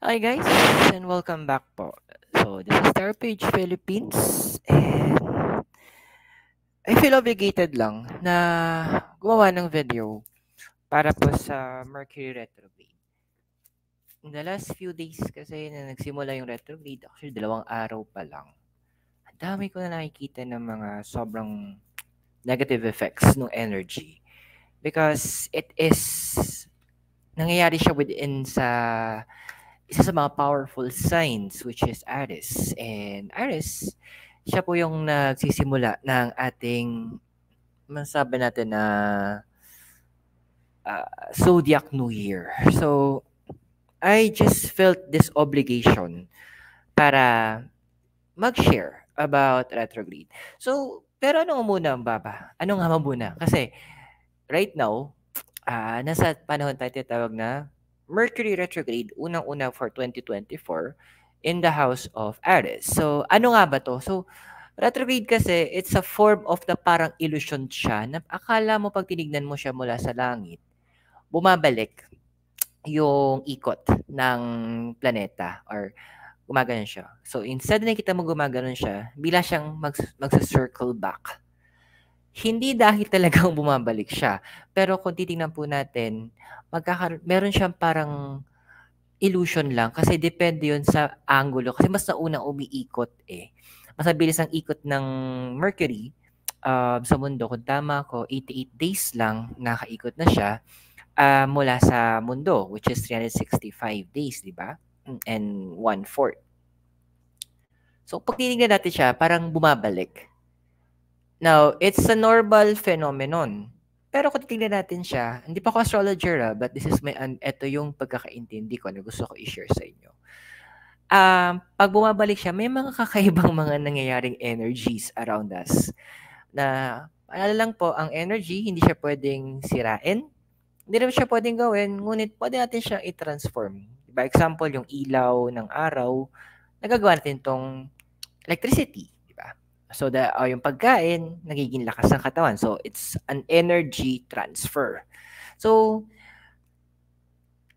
Hi guys, and welcome back po. So, this is Starpage Philippines, and I feel obligated lang na gumawa ng video para po sa Mercury retrograde. In the last few days kasi na nagsimula yung retrograde, actually 2 araw pa lang, ang dami ko na nakikita ng mga sobrang negative effects ng energy because it is nangyayari siya within sa isa sa mga powerful signs which is Aries. And Aries, siya po yung nagsisimula ng ating masabi natin na zodiac new year. So, I just felt this obligation para mag-share about retrograde. So, pero ano muna, Baba? Ano nga muna? Kasi right now, nasa panahon tayo tinatawag na Mercury retrograde, unang-una for 2024 in the house of Aries. So, ano nga ba to? So, retrograde kasi, it's a form of the parang illusion siya na akala mo pag tinignan mo siya mula sa langit, bumabalik yung ikot ng planeta or gumaganon siya. So, instead na nakita mo gumaganon siya, bila siyang magsa-circle back. Hindi dahil talagang bumabalik siya. Pero kung titingnan po natin, meron siyang parang illusion lang kasi depende yun sa angulo. Kasi mas naunang umiikot eh. Mas mabilis ang ikot ng Mercury sa mundo. Kung tama ko, 88 days lang nakaikot na siya mula sa mundo, which is 365 days, di ba? And 1/4. So, pag tinignan natin siya, parang bumabalik. Now, it's a normal phenomenon. Pero kung titignan natin siya, hindi pa ako astrologer but this is ito yung pagkakaintindi ko na gusto ko i-share sa inyo. Pag bumabalik siya, may mga kakaibang mga nangyayaring energies around us. Na, alala lang po, ang energy, hindi siya pwedeng sirain. Hindi naman siya pwedeng gawin, ngunit pwede natin siyang i-transform. Diba? Example, yung ilaw ng araw, nagagawa natin tong electricity. So, yung pagkain, nagiging lakas ng katawan. So, it's an energy transfer. So,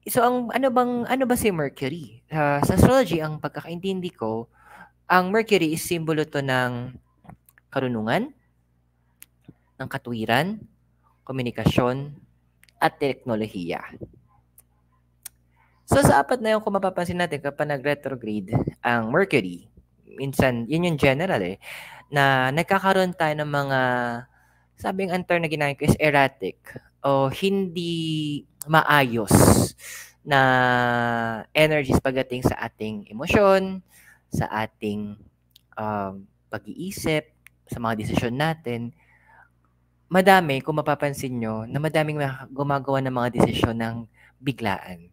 ano ba si Mercury? Sa astrology, ang pagkakaintindi ko, ang Mercury is simbolo to ng karunungan, ng katwiran, komunikasyon, at teknolohiya. So, sa apat na yun, kung mapapansin natin, kapag nag-retrograde ang Mercury, minsan, yun yung general na nagkakaroon tayo ng mga, sabing ang term na ginamit ko is erratic o hindi maayos na energies pagdating sa ating emosyon, sa ating pag-iisip, sa mga desisyon natin. Madami, kung mapapansin nyo, na madaming gumagawa ng mga desisyon ng biglaan.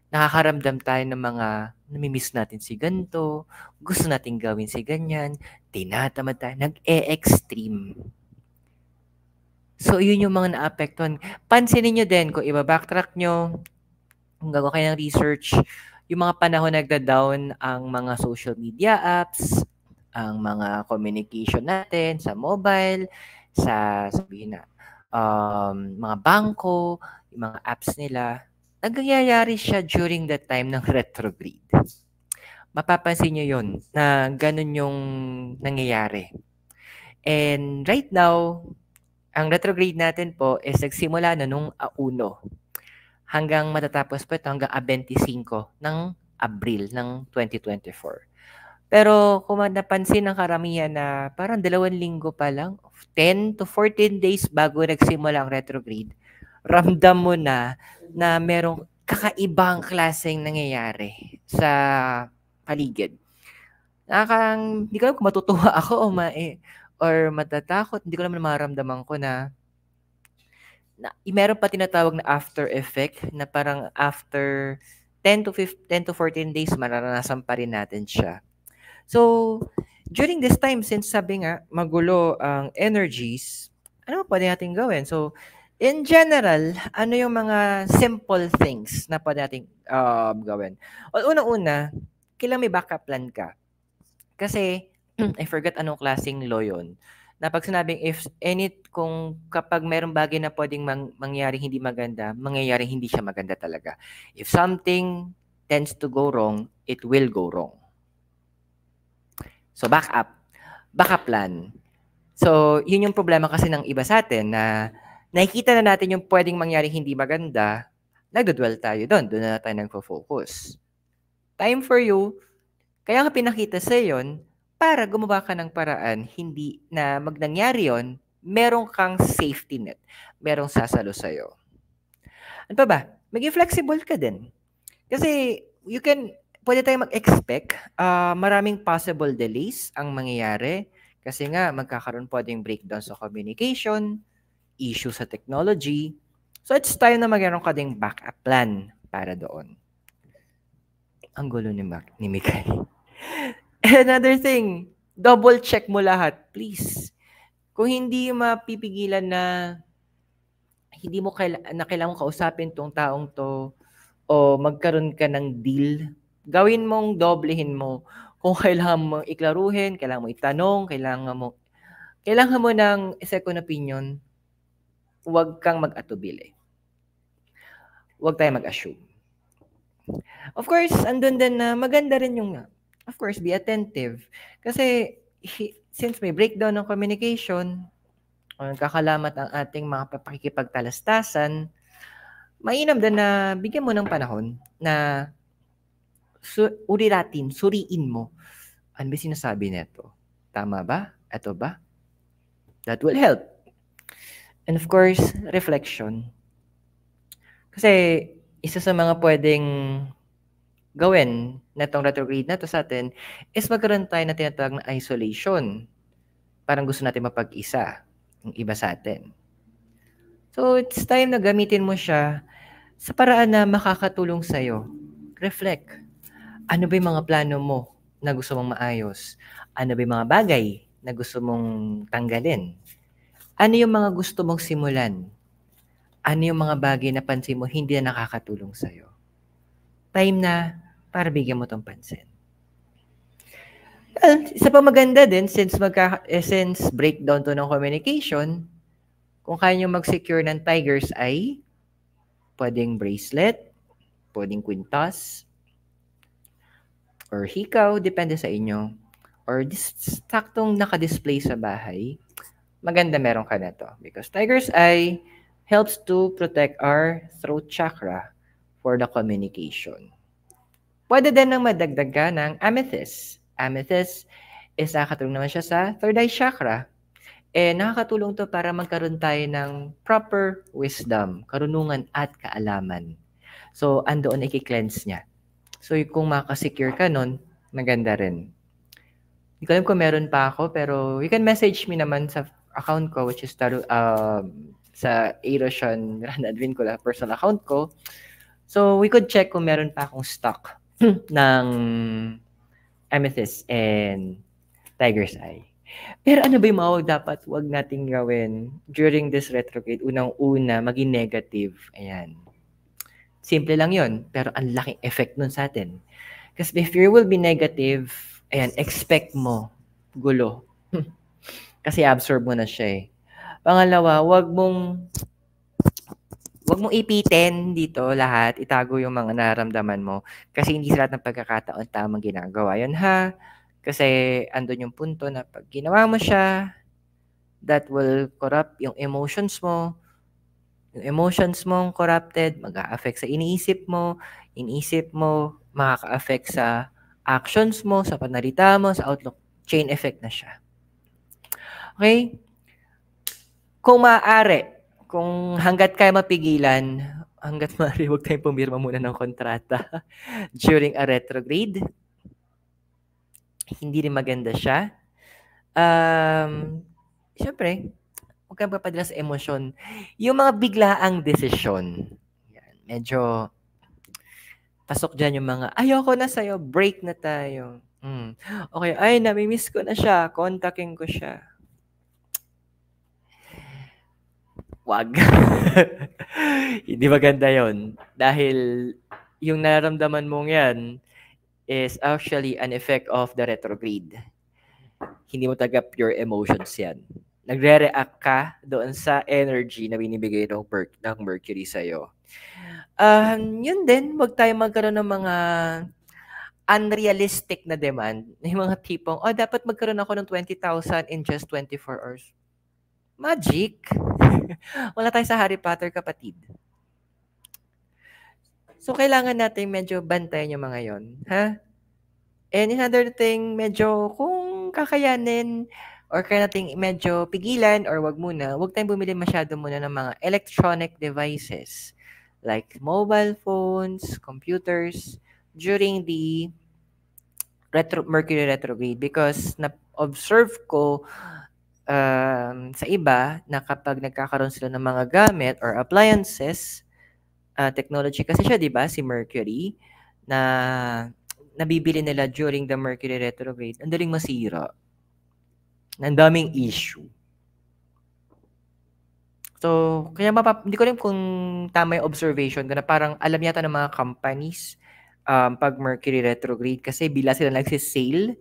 Nakakaramdam tayo ng mga namimiss natin si ganito, gusto nating gawin si ganyan, tinatamad tayo, nag-e-extreme. So, yun yung mga naapektuhan. Pansinin nyo din, kung iba-backtrack nyo, kung gagawa kayo ng research, yung mga panahon nagda-down ang mga social media apps, ang mga communication natin sa mobile, sa sabihin na, mga bangko, yung mga apps nila, nagyayari siya during the time ng retrograde. Mapapansin nyo yun, na ganun yung nangyayari. And right now, ang retrograde natin po is nagsimula na nung 1 hanggang matatapos po ito hanggang 25 ng Abril ng 2024. Pero kung napansin ng karamihan na parang 2 linggo pa lang, 10 to 14 days bago nagsimula ang retrograde, ramdam mo na merong kakaibang klaseng nangyayari sa paligid. Hindi ko alam kung matutuwa ako or matatakot. Hindi ko naman maramdaman ko na meron pa tinatawag na after effect na parang after 10 to 14 days mararanasan pa rin natin siya. So, during this time, since sabi nga, magulo ang energies, ano ba pwede natin gawin? So, in general, ano yung mga simple things na pwede natin gawin? Well, unang-una, kailangan may backup plan ka. Kasi, I forgot anong klaseng law yun. Na pag sinabing kung kapag mayroong bagay na pwedeng mangyari hindi maganda, mangyayari hindi siya maganda talaga. If something tends to go wrong, it will go wrong. So, backup plan. So, yun yung problema kasi ng iba sa atin na nakikita na natin yung pwedeng mangyari hindi maganda, nagdodwell tayo doon na tayo nagfo-focus. Time for you, kaya nga pinakita sa yon para gumawa ka ng paraan, hindi na nangyari yon, meron kang safety net, merong sasalo sa'yo. Ano pa ba? Maging flexible ka din. Kasi pwede tayong mag-expect, maraming possible delays ang mangyayari. Kasi nga, magkakaroon pwedeng breakdown sa communication, issue sa technology. So, it's time na magkaroon ka ding backup plan para doon. Ang gulo ni Mikay. Another thing, double check mo lahat, please. Kung hindi mapipigilan na hindi mo kailangan mo kausapin tong taong to o magkaroon ka ng deal, gawin mong doblehin mo. Kung kailangan mo iklaruhin, kailangan mo itanong, kailangan mo ng second opinion, huwag kang mag-atubili. Huwag tayo mag-assume. Of course, andun din na maganda rin yung, of course, be attentive. Kasi, since may breakdown ng communication, o nagkakalamat ang ating mga pakikipagtalastasan, mainam din na bigyan mo ng panahon na suriin mo. Ano ba sinasabi nito? Tama ba? Ito ba? That will help. And of course, reflection. Kasi, isa sa mga pwedeng gawin na itong retrograde na to sa atin is magkaroon tayo na tinatawag na isolation. Parang gusto natin mapag-isa yung iba sa atin. So, it's time na gamitin mo siya sa paraan na makakatulong sa'yo. Reflect. Ano ba yung mga plano mo na gusto mong maayos? Ano ba yung mga bagay na gusto mong tanggalin? Ano yung mga gusto mong simulan? Ano yung mga bagay na pansin mo hindi na nakakatulong sa'yo? Time na para bigyan mo tong pansin. Well, isa pa maganda din, since breakdown to ng communication, kung kaya nyo mag-secure ng Tiger's Eye, pwedeng bracelet, pwedeng kwintas, or hikaw, depende sa inyo, or saktong naka-display sa bahay, maganda meron ka na to. Because Tiger's Eye helps to protect our throat chakra for the communication. Pwede din nang madagdag ka ng amethyst. Amethyst is nakakatulong naman siya sa third eye chakra. Nakakatulong to para magkaroon tayo ng proper wisdom, karunungan at kaalaman. So, andoon i-cleanse niya. So, kung makasecure ka nun, maganda rin. Hindi ko alam kung meron pa ako, pero you can message me naman sa account ko, which is sa Eroshan Advin ko, personal account ko. So, we could check kung meron pa akong stock ng amethyst and Tiger's Eye. Pero ano ba yung mga dapat wag nating gawin during this retrograde? Unang-una, maging negative. Ayan. Simple lang yon, pero ang laking effect nun sa atin. Kasi if you will be negative, ayan, expect mo gulo. Kasi absorb mo na siya eh. Pangalawa, wag mong ipitin dito lahat, itago yung mga nararamdaman mo kasi hindi sa lahat ng pagkakataon tamang ginagawa yun ha. Kasi andun yung punto na pag ginawa mo siya, that will corrupt yung emotions mo. Yung emotions mo corrupted, mag-a-affect sa iniisip mo, makaka-affect sa actions mo, sa panalita mo, sa outlook. Chain effect na siya. Okay? Kung maaari, kung hanggat kaya mapigilan, hanggat maaari, huwag tayong pumirma muna ng kontrata during a retrograde. Hindi rin maganda siya. Siyempre, huwag kang papadala sa emosyon. Yung mga biglaang desisyon, yan, medyo pasok dyan yung mga, ayoko na sa'yo, break na tayo. Okay, ay, namimiss ko na siya, kontakin ko siya. Wag. Hindi maganda yon. Dahil yung nararamdaman mong yan is actually an effect of the retrograde. Hindi mo taga pure emotions yan. Nagre-react ka doon sa energy na binibigay ng Mercury sa'yo. Yun din, wag tayong magkaroon ng mga unrealistic na demand. Yung mga tipong, oh, dapat magkaroon ako ng 20,000 in just 24 hours. Magic! Wala tayo sa Harry Potter, kapatid. So, kailangan natin medyo bantayan yung mga yon, ha? And another thing, medyo kung kakayanin or kaya nating medyo pigilan or wag muna, wag tayong bumili masyado muna ng mga electronic devices like mobile phones, computers during the Mercury retrograde because na-observe ko sa iba na kapag nagkakaroon sila ng mga gamit or appliances, technology kasi siya, 'di ba, si Mercury na nabibili nila during the Mercury retrograde, ang daling masira. Ang daming issue. So, kaya hindi ko alam kung tama yung observation ko na parang alam yata ng mga companies pag Mercury retrograde kasi bila sila nagsisale.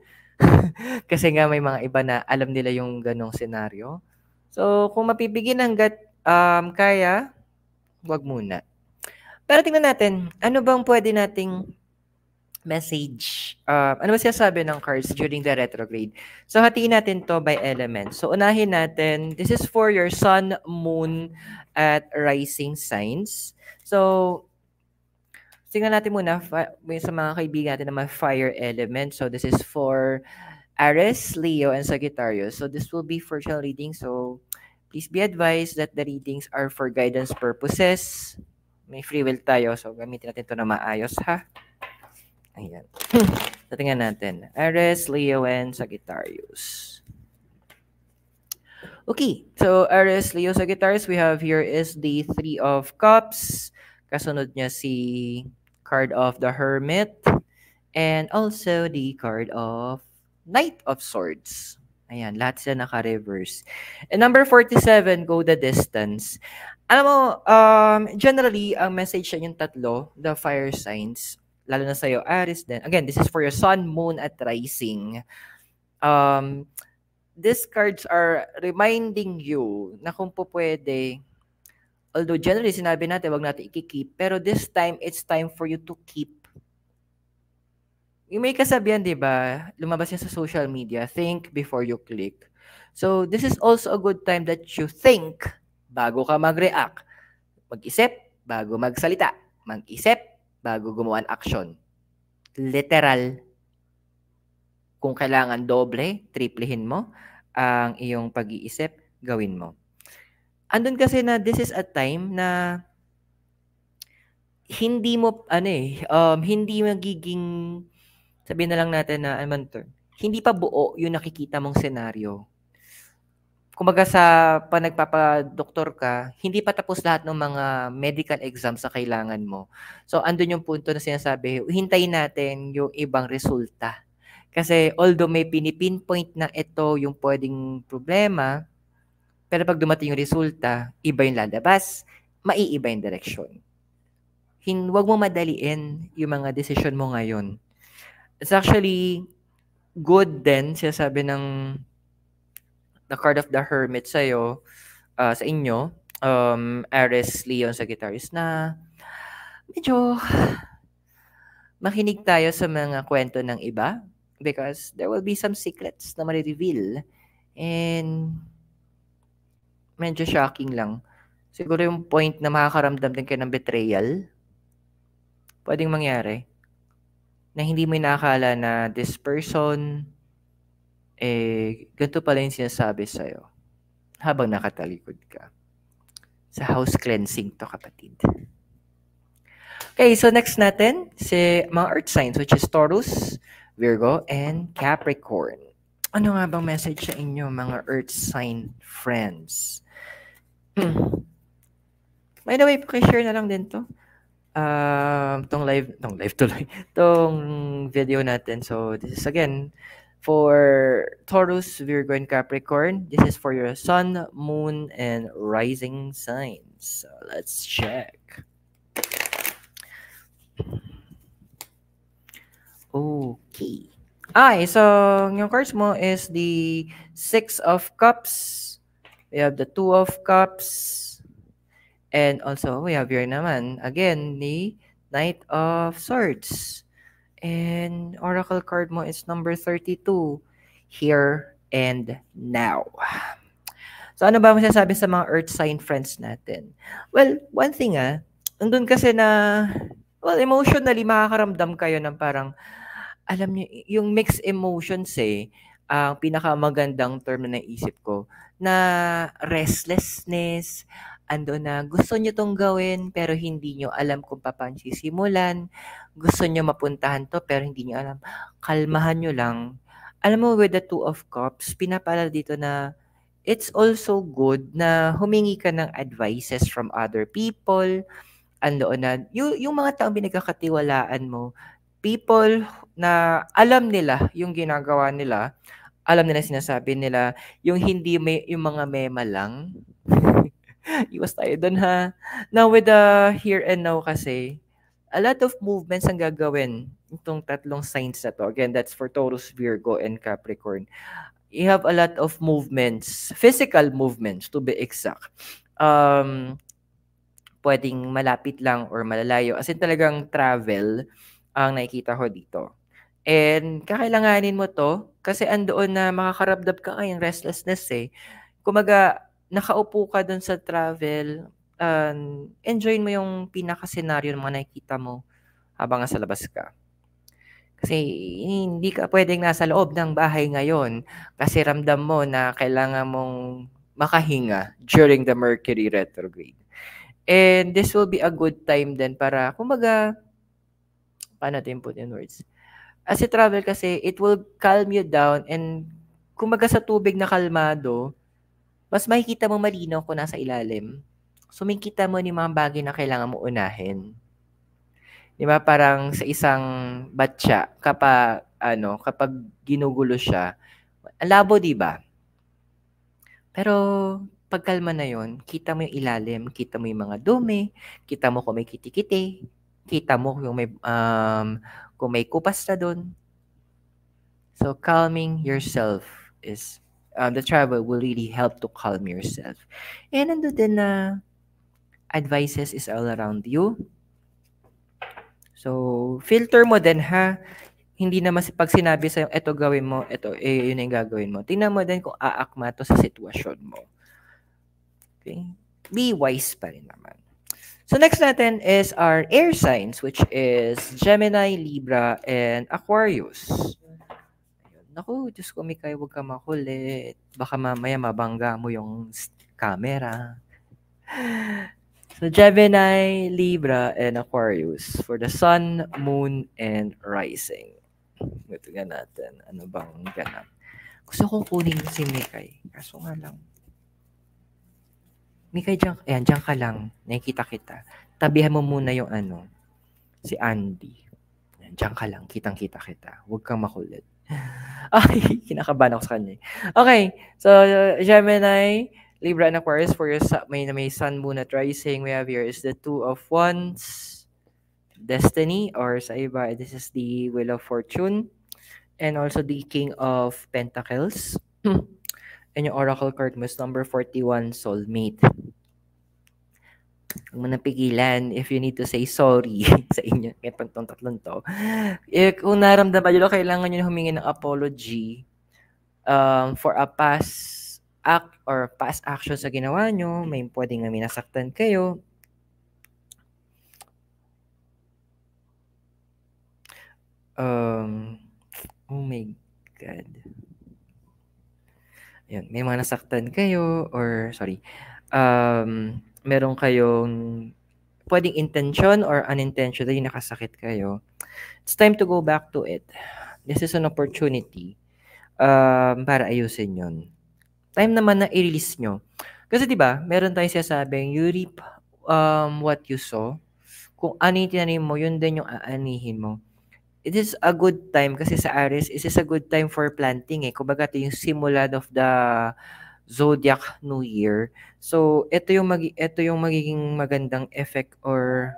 Kasi nga may mga iba na alam nila yung ganong senaryo. So, kung mapipigil hanggat kaya, wag muna. Pero tingnan natin, ano bang pwede nating message? Ano ba sinasabi ng cards during the retrograde? So, hatiin natin to by element. So, unahin natin, this is for your sun, moon, at rising signs. So, tingnan natin muna sa mga kaibigan natin na may fire element. So, this is for Aries, Leo, and Sagittarius. So, this will be for channel reading. So, please be advised that the readings are for guidance purposes. May free will tayo. So, gamitin natin ito na maayos, ha? Ayan. So, tingnan natin. Aries, Leo, and Sagittarius. Okay. So, Aries, Leo, Sagittarius, we have here is the Three of Cups. Kasunod niya si card of the Hermit. And also the card of Knight of Swords. Ayan, lahat sila naka-reverse. And number 47, go the distance. Alam mo, generally, ang message sa yung tatlo, the fire signs, lalo na sa'yo, Aries din. Again, this is for your sun, moon, at rising. These cards are reminding you na kung po pwede, although generally sinabi natin, wag natin i-keep, pero this time, it's time for you to keep. Yung may kasabihan, di ba? Lumabas yan sa social media, think before you click. So, this is also a good time that you think bago ka mag-react. Mag-isip bago magsalita. Mag-isip bago gumawa ng action. Literal. Kung kailangan doble, triplehin mo ang iyong pag-iisip, gawin mo. Andun kasi na this is a time na hindi mo, hindi magiging sabihin na lang natin na, hindi pa buo yung nakikita mong senaryo. Kumbaga sa nagpapadoktor ka, hindi pa tapos lahat ng mga medical exams sa kailangan mo. So, andun yung punto na sinasabi, hintayin natin yung ibang resulta. Kasi although may pinipinpoint na ito yung pwedeng problema, pero pag dumating yung resulta, iba yung lalabas, maiiba yung direksyon. Huwag mo madaliin yung mga decision mo ngayon. It's actually good din, sinasabi ng the card of the Hermit sa'yo, sa inyo, Aries, Leo, Sagittarius, na medyo makinig tayo sa mga kwento ng iba because there will be some secrets na ma-reveal and medyo shocking lang. Siguro yung point na makakaramdam din kayo ng betrayal, pwedeng mangyari na hindi mo inakala na this person, ganito pala yung sinasabi sa'yo habang nakatalikod ka. Sa house cleansing to, kapatid. Okay, so next natin, si mga earth signs, which is Taurus, Virgo, and Capricorn. Ano nga bang message sa inyo, mga earth sign friends? By the way, pakishare na lang din to. Tong video natin. So, this is again for Taurus, Virgo, and Capricorn. This is for your sun, moon, and rising signs. So, let's check. Okay. So, yung cards mo is the Six of Cups. We have the Two of Cups. And also, we have here naman, again, the Knight of Swords. And Oracle card mo is number 32, Here and Now. So ano ba masasabi sa mga earth sign friends natin? Well, one thing nandun kasi na, well, emotionally makakaramdam kayo ng parang, alam niyo, yung mixed emotions ang pinakamagandang term na naisip ko, na restlessness, ando na gusto niyo tong gawin pero hindi niyo alam kung paano sisimulan, gusto niyo mapuntahan to pero hindi niyo alam, kalmahan niyo lang. Alam mo, with the Two of Cups, pinapaalala dito na it's also good na humingi ka ng advices from other people. Andoon na yung mga taong pinagkakatiwalaan mo, people na alam nila yung ginagawa nila, alam nila sinasabi nila, yung hindi may yung mga mema lang. Iwas tayo dun ha. Now with the here and now kasi, a lot of movements ang gagawin itong tatlong signs na to. Again, that's for Taurus, Virgo, and Capricorn. You have a lot of movements, physical movements to be exact. Pwedeng malapit lang or malalayo. As in talagang travel ang nakikita ko dito. And kakailanganin mo to kasi andoon na makakaramdam ka ngayong restlessness Kumaga, nakaupo ka dun sa travel, enjoyin mo yung pinaka-senaryo ng mga nakikita mo habang nasa labas ka. Kasi hindi ka pwedeng nasa loob ng bahay ngayon kasi ramdam mo na kailangan mong makahinga during the Mercury retrograde. And this will be a good time din para kumbaga, paano natin put in words? As you travel kasi, it will calm you down and kumbaga sa tubig na kalmado, mas makikita mo malinaw kung nasa ilalim. So, makikita mo yung mga bagay na kailangan mo unahin. Di ba? Parang sa isang batya, kapag ginugulo siya, ang labo, di ba? Pero, pagkalma na yon, kita mo yung ilalim, kita mo yung mga dumi, kita mo kung may kiti-kiti, kita mo kung may kupas na doon. So, calming yourself is, the travel will really help to calm yourself. And nandun din na advices is all around you. So, filter mo din ha. Hindi naman pag sinabi sa'yo, eto gawin mo, eto, yun yung gagawin mo. Tingnan mo din kung aakma to sa sitwasyon mo. Okay? Be wise pa rin naman. So, next natin is our air signs, which is Gemini, Libra, and Aquarius. Naku, Diyos ko, Mikay, huwag ka makulit. Baka mamaya mabangga mo yung camera. So, Gemini, Libra, and Aquarius for the Sun, Moon, and Rising. Ito nga natin. Ano bang ganap? Gusto kong kunin si Mikay. Kaso nga lang. Mikay, dyan ka lang. Nakikita kita. Tabihan mo muna yung si Andy. Diyan ka lang. Kitang-kita kita. Huwag kang makulit. Ay, kinakabahan ako sa kanya. Okay, so Gemini, Libra, and Aquarius for your may Sun, Moon, at Rising. We have here is the Two of Wands, Destiny, or sa iba, this is the Wheel of Fortune, and also the King of Pentacles. And yung Oracle card mo is number 41, Soulmate. Huwag mo napigilan if you need to say sorry sa inyo. Itong tatlong to. Kung naramdaman nyo, kailangan nyo humingi ng apology for a past act or past action sa ginawa nyo. May pwedeng may nasaktan kayo. Oh my God. Yun, may mga nasaktan kayo or sorry. Meron kayong pwedeng intention or unintentional yung nakasakit kayo. It's time to go back to it. This is an opportunity para ayusin yun. Time naman na i-release nyo. Kasi 'di ba, meron tayong sinasabing you reap what you sow. Kung ano yung tinanim mo, yun din yung aanihin mo. It is a good time kasi sa Aries, it is a good time for planting Kumbaga ito yung simula of the zodiac new year. So ito yung magiging magandang effect or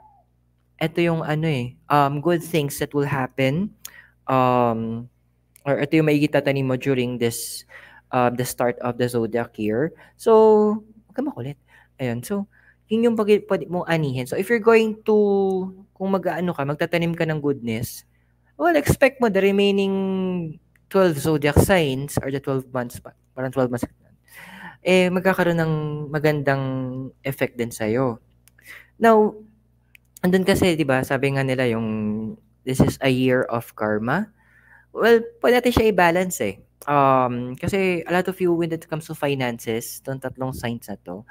ito yung good things that will happen or ito yung maigitatanim mo during this the start of the zodiac year. So, huwag ka makulit. Ayun. So, Yun yung pwede mong anihin. So, if you're going to, kung mag-ano ka, magtatanim ka ng goodness, well, expect mo the remaining 12 zodiac signs or the 12 months pa. Parang 12 months. Magkakaroon ng magandang effect din sa'yo. Now, andun kasi, di ba, sabi nga nila yung this is a year of karma. Well, pwede natin siya i-balance eh. Kasi a lot of you when it comes to finances, itong tatlong signs na to,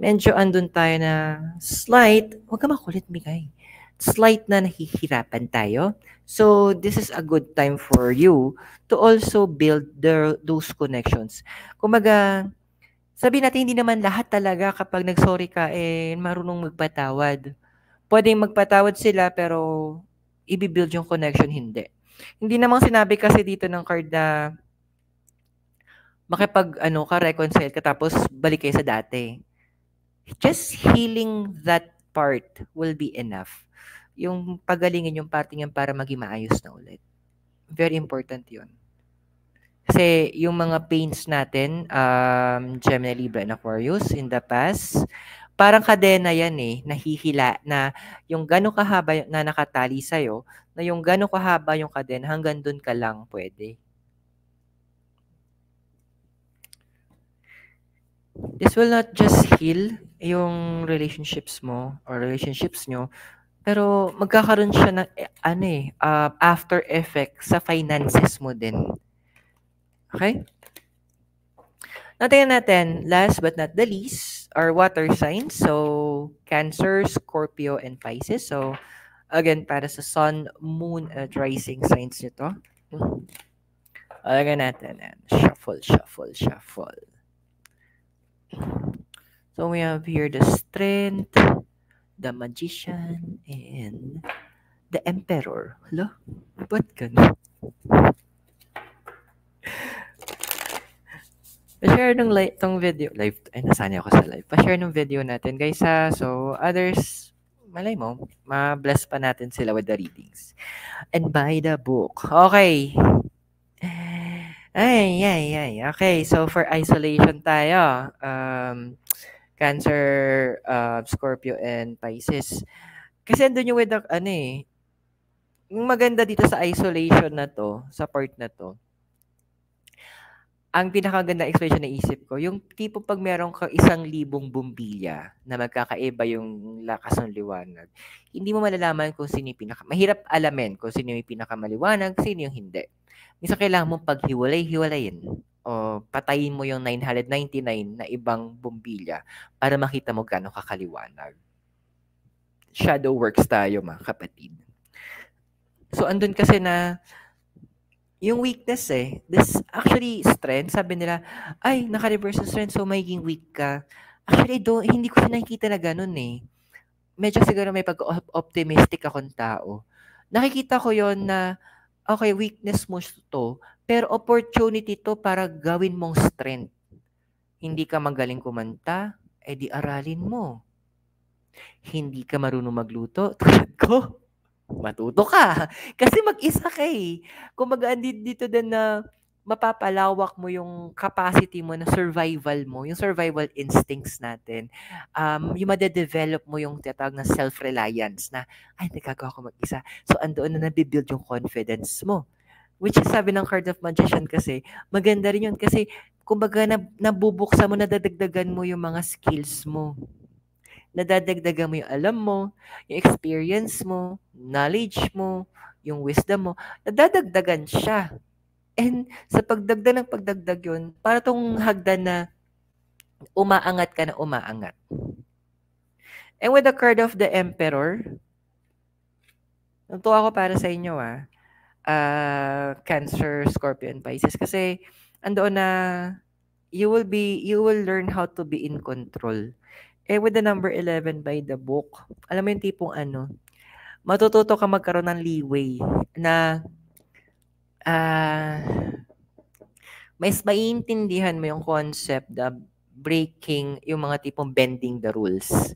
medyo andun tayo na slight, huwag ka makulit, Mikay. Slight na nahihirapan tayo. So, this is a good time for you to also build those connections. Kumaga, sabi natin hindi naman lahat talaga kapag nag-sorry ka, marunong magpatawad. Pwedeng magpatawad sila pero i-build yung connection, hindi. Hindi namang sinabi kasi dito ng card na reconcile ka tapos balik kayo sa dati. Just healing that part will be enough. Yung pagalingin yung parting yan para maging maayos na ulit. Very important yun. Kasi yung mga pains natin, Gemini, Libra, and Aquarius in the past, parang kadena yan nahihila na yung gano'ng kahaba na nakatali sa'yo, na yung gano'ng kahaba yung kadena, hanggang dun ka lang pwede. This will not just heal yung relationships mo or relationships nyo, pero magkakaroon siya ng after effect sa finances mo din. Okay? Natingnan natin, last but not the least, are water signs. So, Cancer, Scorpio, and Pisces. So, again, para sa Sun, Moon, at Rising signs nito. Alagyan natin. Shuffle, shuffle, shuffle. So, we have here the Strength, the Magician, and the Emperor. Hala, ba't ganun? Pa-share ng tong video. Live. Ay, nasani ako sa live. Pa-share ng video natin, guys, ha. So, others, malay mo, ma-bless pa natin sila with the readings. And buy the book. Okay. Ay. Okay, so for isolation tayo. Cancer, Scorpio, and Pisces. Kasi andun yung with the, yung maganda dito sa isolation na to, sa part na to, ang pinakaganda explanation na isip ko, yung tipo pag meron kang 1,000 bumbilya na magkakaiba yung lakas ng liwanag, hindi mo malalaman kung sino yung mahirap alamin kung sino yung pinakamaliwanag, sino yung hindi. Minsan kailangan mong paghiwalay-hiwalayin o patayin mo yung 999 na ibang bumbilya para makita mo gaano kakaliwanag. Shadow works tayo, mga kapatid. So, andun kasi na yung weakness this actually strength, sabi nila, ay, naka-reverse yung strength, so magiging weak ka. Actually, hindi ko siya nakikita na ganun Medyo siguro may pag-optimistic akong tao. Nakikita ko yon na, okay, weakness mo to, pero opportunity to para gawin mong strength. Hindi ka magaling kumanta, di aralin mo. Hindi ka marunong magluto, tulad ko. Matuto ka. Kasi mag-isa ka Kumbaga, dito din na mapapalawak mo yung capacity mo na survival mo, yung survival instincts natin. Yung madedevelop mo yung tinatawag na self-reliance na, ay, nagagawa ko mag-isa. So, andoon na nabibuild yung confidence mo. Which is, sabi ng card of magician kasi, maganda rin yun kasi, kumbaga, nabubuksan mo, nadadagdagan mo yung mga skills mo. Nadadagdagan mo yung alam mo, yung experience mo, knowledge mo, yung wisdom mo, nadadagdagan siya. And sa pagdagdag yun, para tong hagdan na umaangat ka na umaangat. And with the card of the Emperor, natuwa ako para sa inyo Cancer, Scorpio, and Pisces. Kasi andoon na you will learn how to be in control. With the number 11 by the book, alam mo yung tipong matututo ka magkaroon ng leeway na mas maiintindihan mo yung concept na breaking, yung mga tipong bending the rules.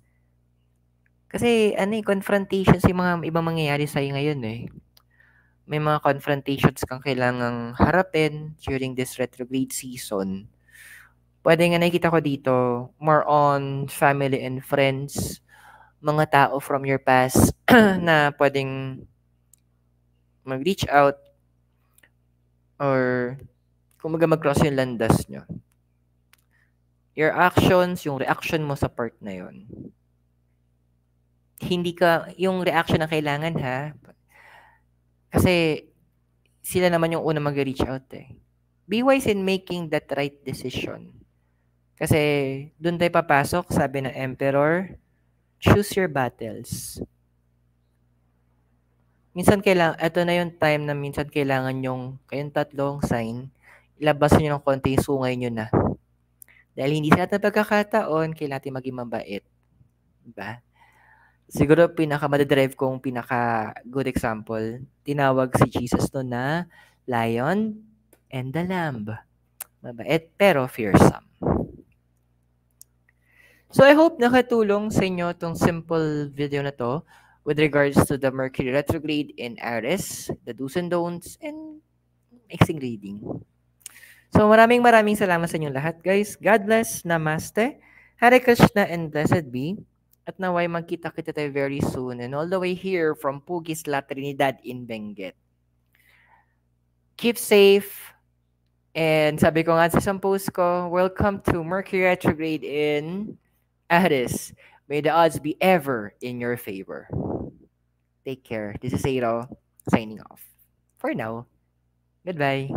Kasi confrontations yung mga ibang mangyayari sa'yo ngayon May mga confrontations kang kailangang harapin during this retrograde season. Pwede nga nakikita ko dito, more on family and friends, mga tao from your past na pwedeng mag-reach out or kumbaga mag-cross yung landas nyo. Your actions, yung reaction mo sa part na yon. Hindi ka, yung reaction na kailangan ha, kasi sila naman yung una mag-reach out eh. Be wise in making that right decision. Kasi doon tayo papasok, sabi ng Emperor, choose your battles. Minsan kailangan, ito na yung time na minsan kailangan yung kayong tatlong sign, ilabas nyo ng konti yung sungay nyo na. Dahil hindi sa ating pagkakataon, kailangan natin maging mabait. Diba? Siguro pinaka-madadrive kong pinaka-good example, tinawag si Jesus no na Lion and the Lamb. Mabait pero fearsome. So I hope nakatulong sa inyo tong simple video na to with regards to the Mercury retrograde in Aries, the do's and don'ts, and mixing reading. So maraming salamat sa inyong lahat, guys. God bless. Namaste. Hare Krishna and blessed be. At naway magkita-kita tayo very soon. And all the way here from Pugis, La Trinidad in Benguet. Keep safe. And sabi ko nga sa isang post ko, welcome to Mercury retrograde in Aries. May the odds be ever in your favor. Take care. This is Airo signing off. For now, goodbye.